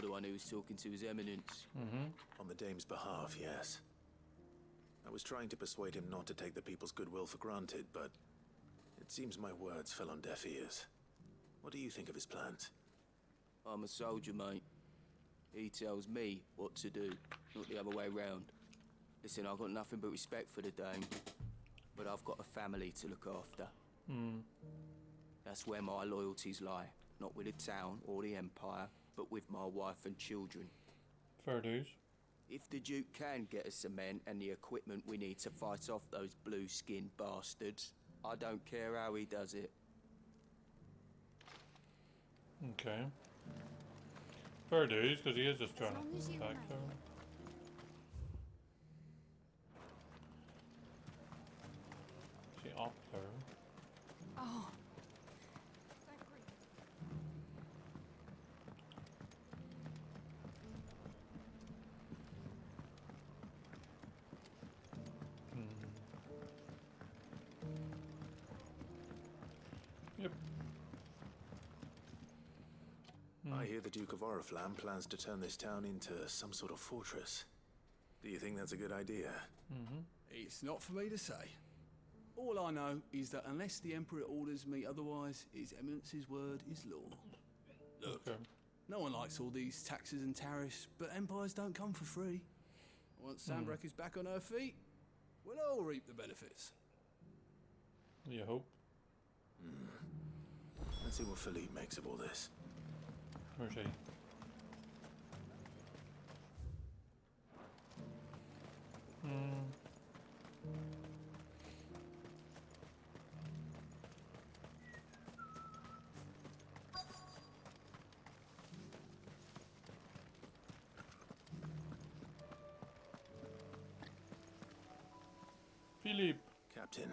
the one who was talking to His Eminence. On the dame's behalf, yes. I was trying to persuade him not to take the people's goodwill for granted, but it seems my words fell on deaf ears. What do you think of his plans? I'm a soldier, mate. He tells me what to do, not the other way round. Listen, I've got nothing but respect for the Dame, but I've got a family to look after. That's where my loyalties lie. Not with the town or the Empire, but with my wife and children. Fair dues. If the Duke can get us cement and the equipment we need to fight off those blue-skinned bastards, I don't care how he does it. Okay. Fair dues, because he is just trying to attack her. She opt her. Oh. Yep. I hear the Duke of Oriflamme plans to turn this town into some sort of fortress. Do you think that's a good idea? It's not for me to say. All I know is that unless the Emperor orders me otherwise, His Eminence's word is law. Look, no one likes all these taxes and tariffs, but empires don't come for free. Once Sandbreck is back on her feet, we'll all reap the benefits. You hope. Let's see what Philippe makes of all this. Where's he? Philippe. Captain,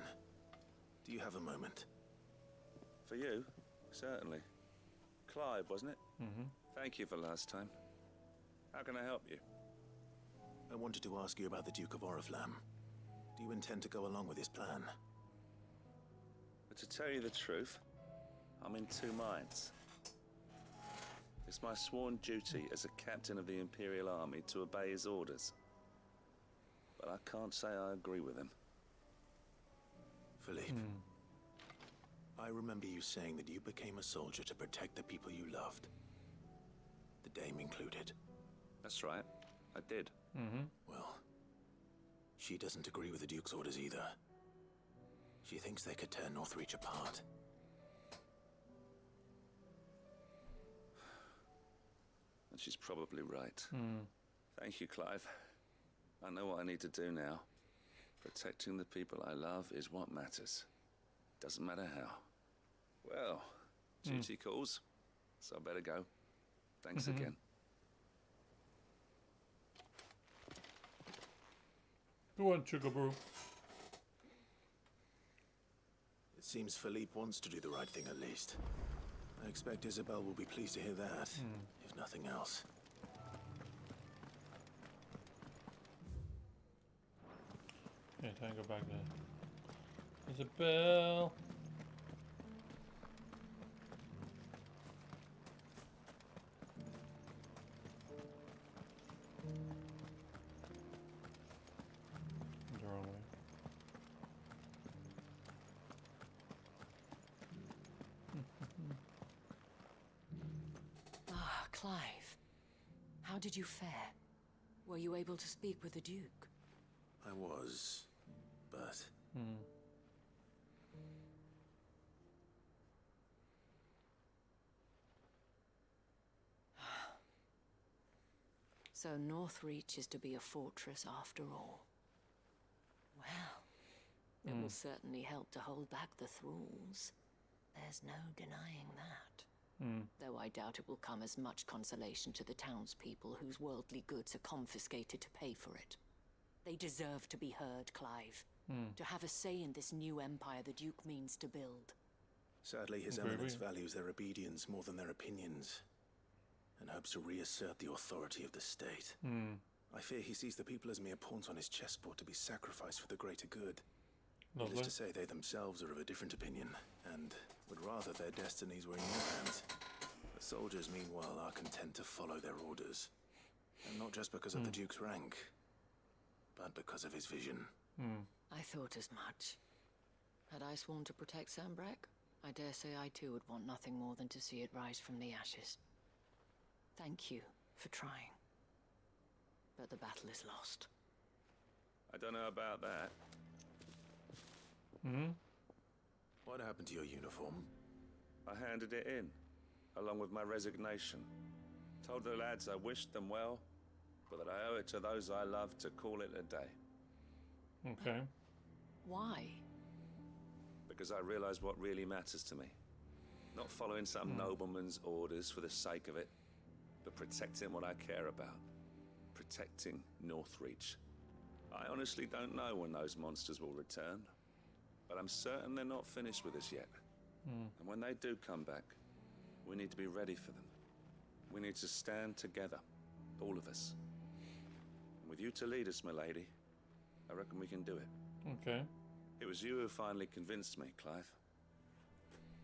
do you have a moment? For you? Certainly. Clive, wasn't it? Thank you for last time. How can I help you? I wanted to ask you about the Duke of Oriflamme. Do you intend to go along with his plan? But to tell you the truth, I'm in two minds. It's my sworn duty as a captain of the Imperial Army to obey his orders. But I can't say I agree with him. Philippe, I remember you saying that you became a soldier to protect the people you loved. The Dame included. That's right, I did. Well, she doesn't agree with the Duke's orders either. She thinks they could tear Northreach apart. And she's probably right. Thank you, Clive. I know what I need to do now. Protecting the people I love is what matters. Doesn't matter how. Well, duty calls, so I better go. Thanks again. Go on, Sugar Bro. It seems Philippe wants to do the right thing at least. I expect Isabel will be pleased to hear that, if nothing else. Yeah, time to go back there. Isabel. The wrong way. Ah, Clive. How did you fare? Were you able to speak with the Duke? I was, but... So Northreach is to be a fortress after all. Well, it will certainly help to hold back the thralls. There's no denying that. Though I doubt it will come as much consolation to the townspeople whose worldly goods are confiscated to pay for it. They deserve to be heard, Clive. To have a say in this new empire the Duke means to build. Sadly, His Eminence values their obedience more than their opinions, and hopes to reassert the authority of the state. I fear he sees the people as mere pawns on his chessboard to be sacrificed for the greater good. Needless to say, they themselves are of a different opinion, and would rather their destinies were in your hands. The Soldiers, meanwhile, are content to follow their orders. And not just because of the Duke's rank, but because of his vision. I thought as much. Had I sworn to protect Sambrek, I dare say I too would want nothing more than to see it rise from the ashes. Thank you for trying. But the battle is lost. I don't know about that. What happened to your uniform? I handed it in, along with my resignation. Told the lads I wished them well, but that I owe it to those I love to call it a day. Okay. Why? Because I realize what really matters to me. Not following some nobleman's orders for the sake of it, but protecting what I care about. Protecting Northreach. I honestly don't know when those monsters will return, but I'm certain they're not finished with us yet. And when they do come back, we need to be ready for them. We need to stand together, all of us. And with you to lead us, milady, I reckon we can do it. Okay. It was you who finally convinced me, Clive.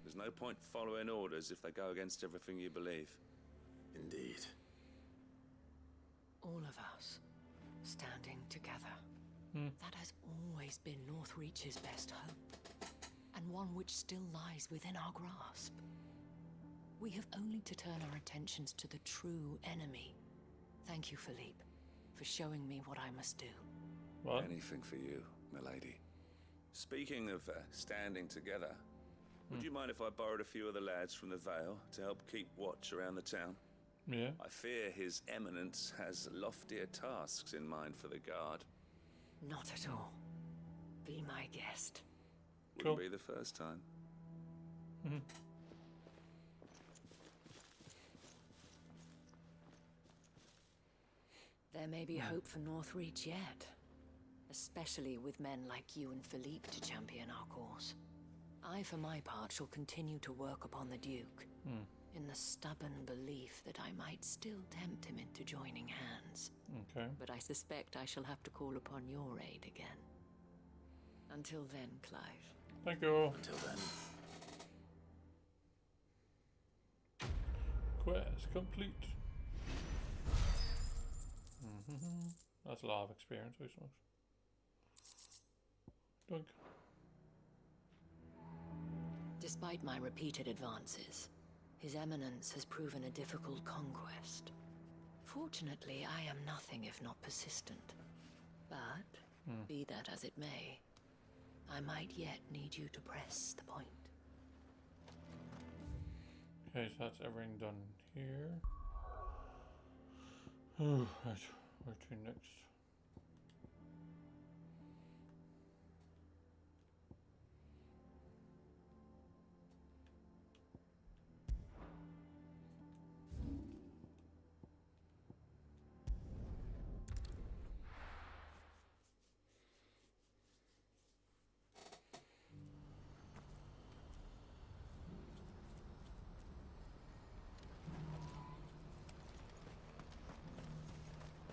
There's no point following orders if they go against everything you believe. Indeed. All of us, standing together. That has always been Northreach's best hope, and one which still lies within our grasp. We have only to turn our attentions to the true enemy. Thank you, Philippe, for showing me what I must do. What? Anything for you, milady. Speaking of standing together, would you mind if I borrowed a few of the lads from the Vale to help keep watch around the town? Yeah. I fear His Eminence has loftier tasks in mind for the guard. Not at all. Be my guest. Wouldn't be the first time. There may be hope for Northreach yet. Especially with men like you and Philippe to champion our cause. I, for my part, shall continue to work upon the Duke, in the stubborn belief that I might still tempt him into joining hands. Okay. But I suspect I shall have to call upon your aid again. Until then, Clive. Thank you. Until then. Quest complete. That's a lot of experience, I suppose. Doink. Despite my repeated advances, His Eminence has proven a difficult conquest. Fortunately, I am nothing if not persistent. But, be that as it may, I might yet need you to press the point. Okay, so that's everything done here. Oh, right. Where to next?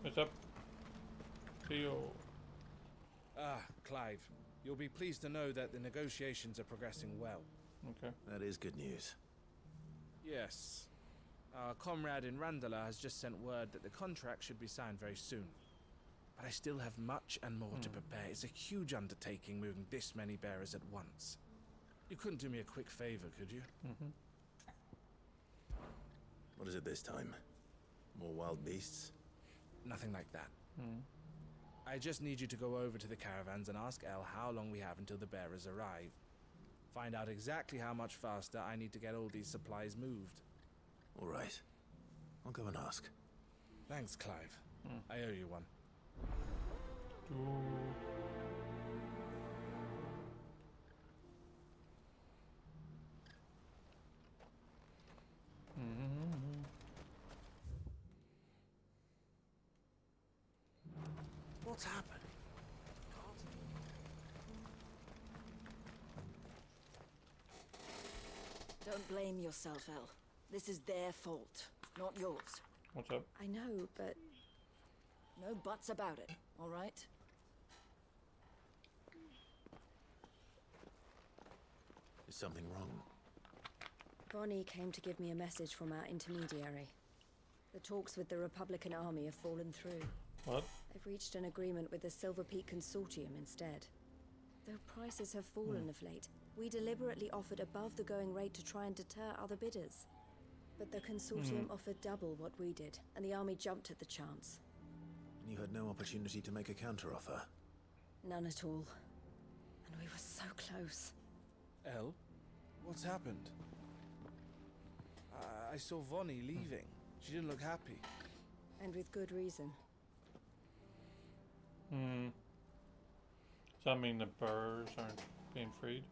What's up? Theo. Clive, you'll be pleased to know that the negotiations are progressing well. Okay. That is good news. Yes. Our comrade in Randala has just sent word that the contract should be signed very soon. But I still have much and more to prepare. It's a huge undertaking moving this many bearers at once. You couldn't do me a quick favor, could you? What is it this time? More wild beasts? Nothing like that. I just need you to go over to the caravans and ask El how long we have until the bearers arrive. Find out exactly how much faster I need to get all these supplies moved. All right. I'll go and ask. Thanks, Clive. I owe you one. What's happened? Don't blame yourself, El. This is their fault, not yours. What's up? I know, but no buts about it, all right? Is something wrong? Bonnie came to give me a message from our intermediary. The talks with the Republican army have fallen through. What? They've reached an agreement with the Silver Peak Consortium instead. Though prices have fallen of late, we deliberately offered above the going rate to try and deter other bidders. But the consortium offered double what we did, and the army jumped at the chance. And you had no opportunity to make a counteroffer? None at all. And we were so close. Elle? What's happened? I saw Vonnie leaving. She didn't look happy. And with good reason. Does that mean the bears aren't being freed?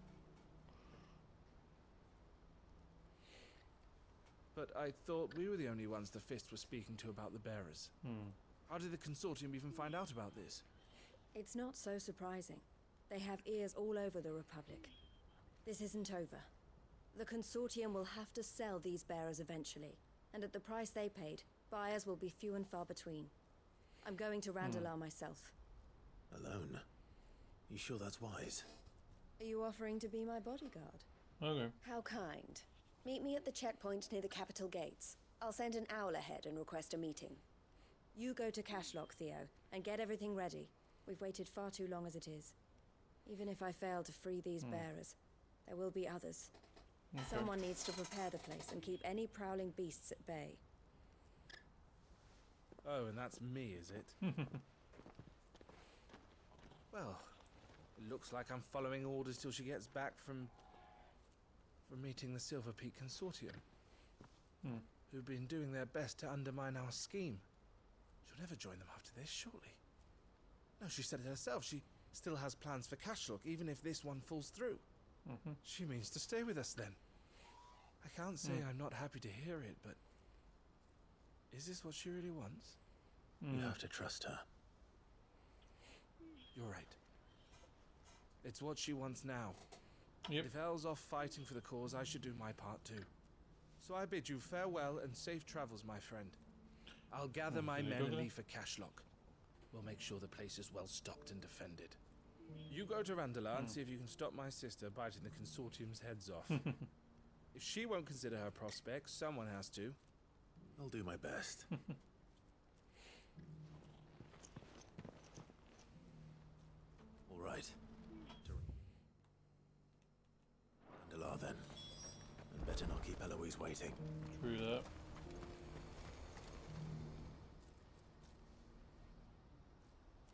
But I thought we were the only ones the Fist was speaking to about the bearers. How did the consortium even find out about this? It's not so surprising. They have ears all over the Republic. This isn't over. The consortium will have to sell these bearers eventually, and at the price they paid, buyers will be few and far between. I'm going to Randalar myself. Alone? You sure that's wise? Are you offering to be my bodyguard? Okay. How kind. Meet me at the checkpoint near the capital gates. I'll send an owl ahead and request a meeting. You go to Cashlock, Theo, and get everything ready. We've waited far too long as it is. Even if I fail to free these bearers, there will be others. Okay. Someone needs to prepare the place and keep any prowling beasts at bay. Oh, and that's me, is it? Well, it looks like I'm following orders till she gets back from meeting the Silver Peak Consortium. Who've been doing their best to undermine our scheme. She'll never join them after this, surely. No, she said it herself. She still has plans for Cashlock, even if this one falls through. She means to stay with us then. I can't say I'm not happy to hear it, but is this what she really wants? You have to trust her. You're right. It's what she wants now. Yep. If Elle's off fighting for the cause, I should do my part too. So I bid you farewell and safe travels, my friend. I'll gather my men and leave for Cashlock. We'll make sure the place is well stocked and defended. You go to Randalar and see if you can stop my sister biting the consortium's heads off. If she won't consider her prospects, someone has to. I'll do my best. All right. To Randalar then. And better not keep Eloise waiting. True that.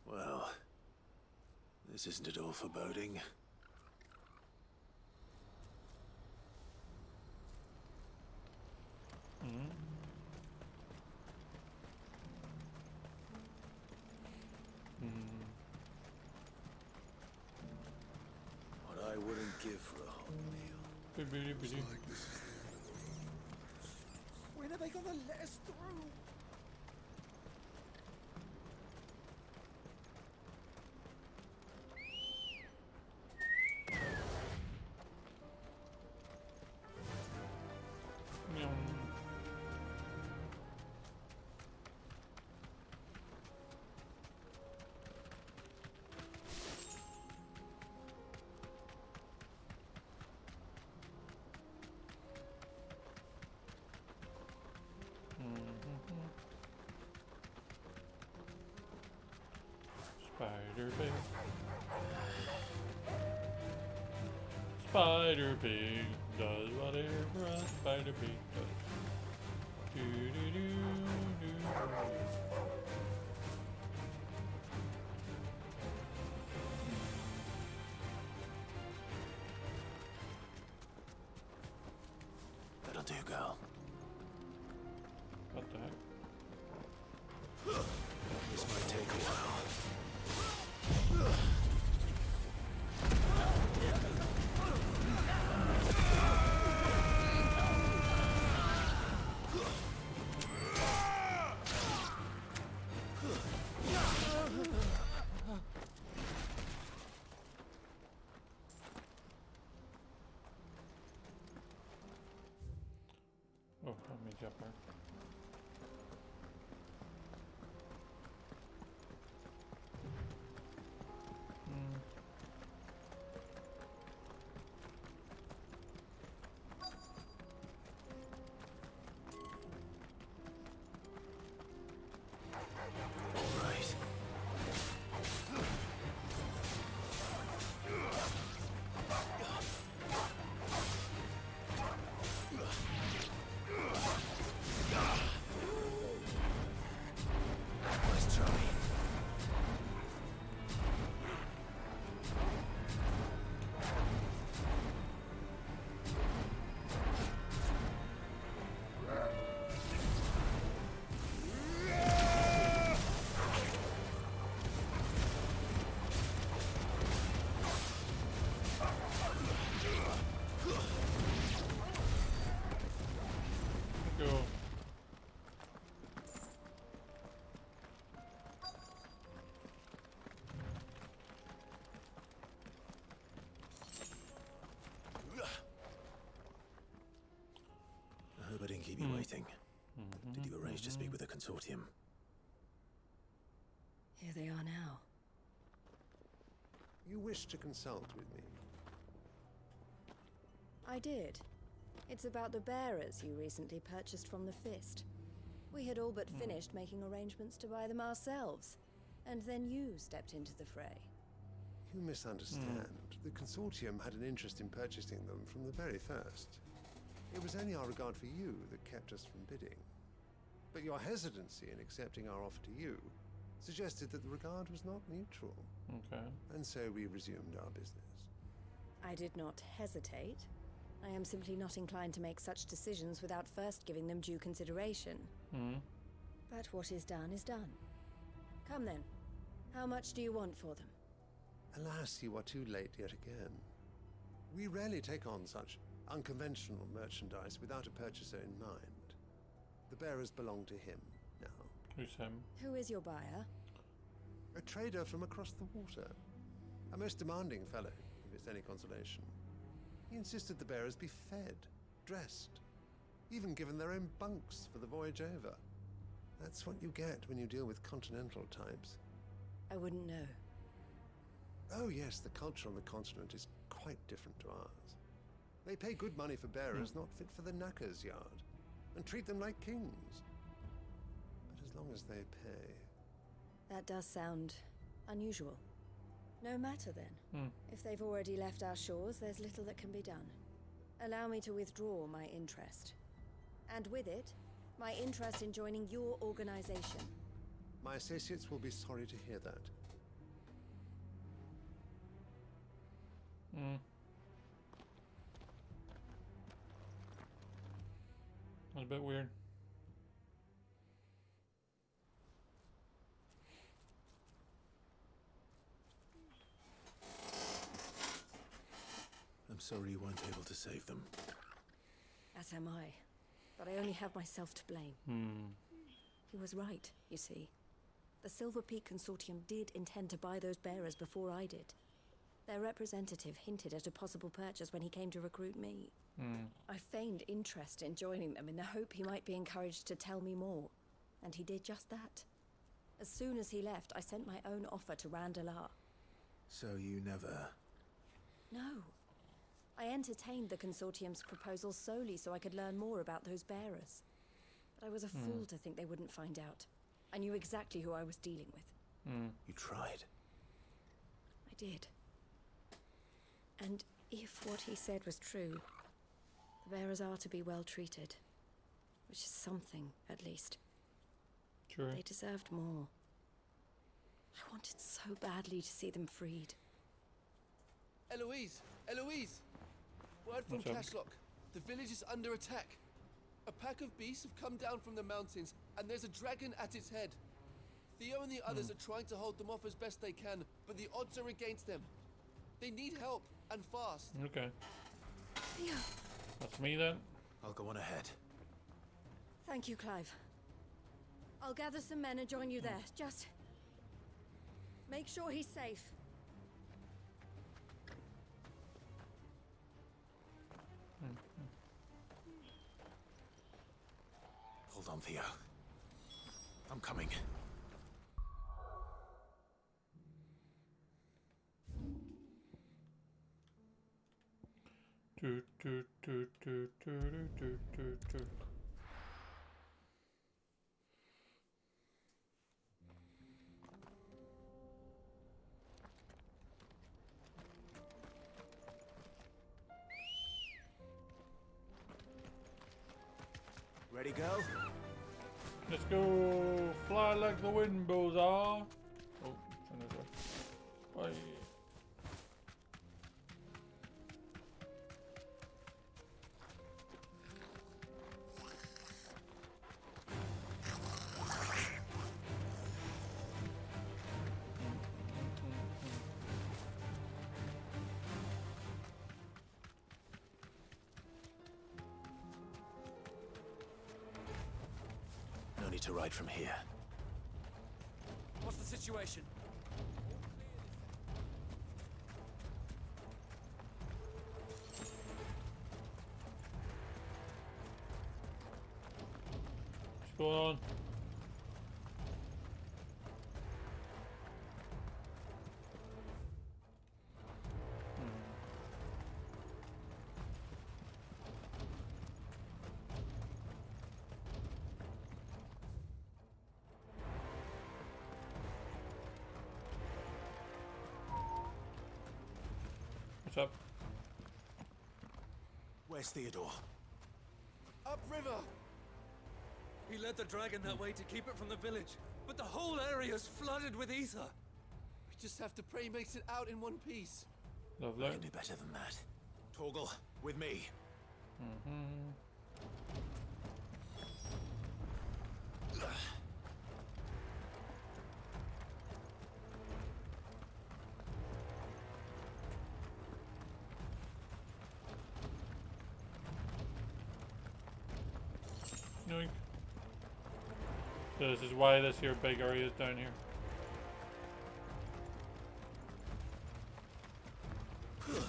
Well, this isn't at all foreboding. What I wouldn't give for a whole meal. When are they gonna let us through? Spider Pig. Spider Pig does whatever a Spider Pig does. Do do do do. That'll do, girl. What the heck? This might take a while. Oh, let me jump her. meeting. Did you arrange to speak with the consortium? Here they are now. You wish to consult with me? I did. It's about the bearers you recently purchased from the Fist. We had all but finished making arrangements to buy them ourselves, and then you stepped into the fray. You misunderstand. The consortium had an interest in purchasing them from the very first. It was only our regard for you that kept us from bidding. But your hesitancy in accepting our offer to you suggested that the regard was not mutual. Okay. And so we resumed our business. I did not hesitate. I am simply not inclined to make such decisions without first giving them due consideration. But what is done is done. Come then. How much do you want for them? Alas, you are too late yet again. We rarely take on such unconventional merchandise without a purchaser in mind. The bearers belong to him now. Who's him? Who is your buyer? A trader from across the water. A most demanding fellow, if it's any consolation. He insisted the bearers be fed, dressed, even given their own bunks for the voyage over. That's what you get when you deal with continental types. I wouldn't know. Oh yes, the culture on the continent is quite different to ours. They pay good money for bearers not fit for the knacker's yard, and treat them like kings. But as long as they pay... That does sound unusual. No matter then. If they've already left our shores, there's little that can be done. Allow me to withdraw my interest. And with it, my interest in joining your organization. My associates will be sorry to hear that. That's a bit weird. I'm sorry you weren't able to save them. As am I. But I only have myself to blame. He was right, you see. The Silver Peak Consortium did intend to buy those bearers before I did. Their representative hinted at a possible purchase when he came to recruit me. I feigned interest in joining them in the hope he might be encouraged to tell me more. And he did just that. As soon as he left, I sent my own offer to Randalar. So you never... No. I entertained the Consortium's proposal solely so I could learn more about those bearers. But I was a fool to think they wouldn't find out. I knew exactly who I was dealing with. You tried. I did. And if what he said was true, the bearers are to be well treated. Which is something, at least. True. They deserved more. I wanted so badly to see them freed. Eloise! Eloise! Word from Cashlock. The village is under attack. A pack of beasts have come down from the mountains, and there's a dragon at its head. Theo and the others are trying to hold them off as best they can, but the odds are against them. They need help, and fast. Okay. Theo! That's me then. I'll go on ahead. Thank you, Clive. I'll gather some men and join you there. Just... make sure he's safe. Hold on, Theo. I'm coming. Do, do, do, do, do, do, do, do. Ready, go? Let's go. Fly like the wind, Bozar. Oh, bye. No need to ride from here. What's the situation? going on? What's up? Where's Theodore? Upriver! He led the dragon that way to keep it from the village, but the whole area's flooded with ether. We just have to pray he makes it out in one piece. Lovely. I can do better than that. Torgal, with me. Yoink. So this is why this here big area is down here. Cool.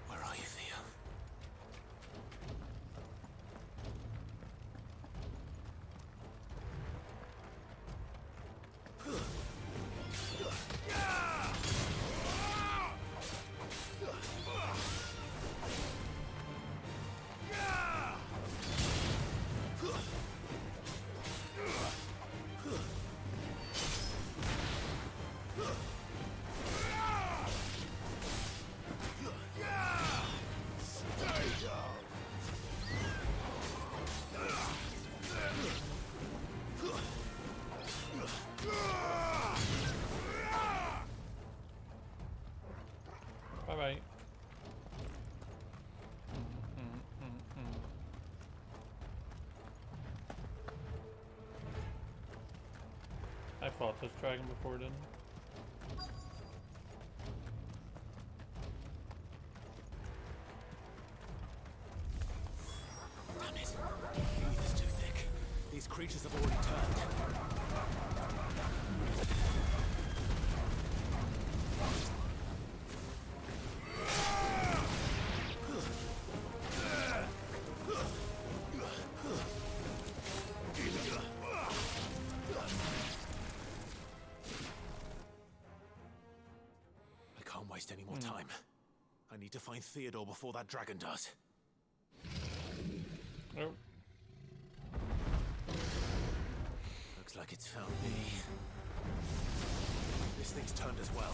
Where are you, Theo? Bye bye. I fought this dragon before, didn't I? Damn it. The ether's too thick. These creatures have already turned. I can't waste any more time. I need to find Theodore before that dragon does. Nope. Looks like it's found me. This thing's turned as well.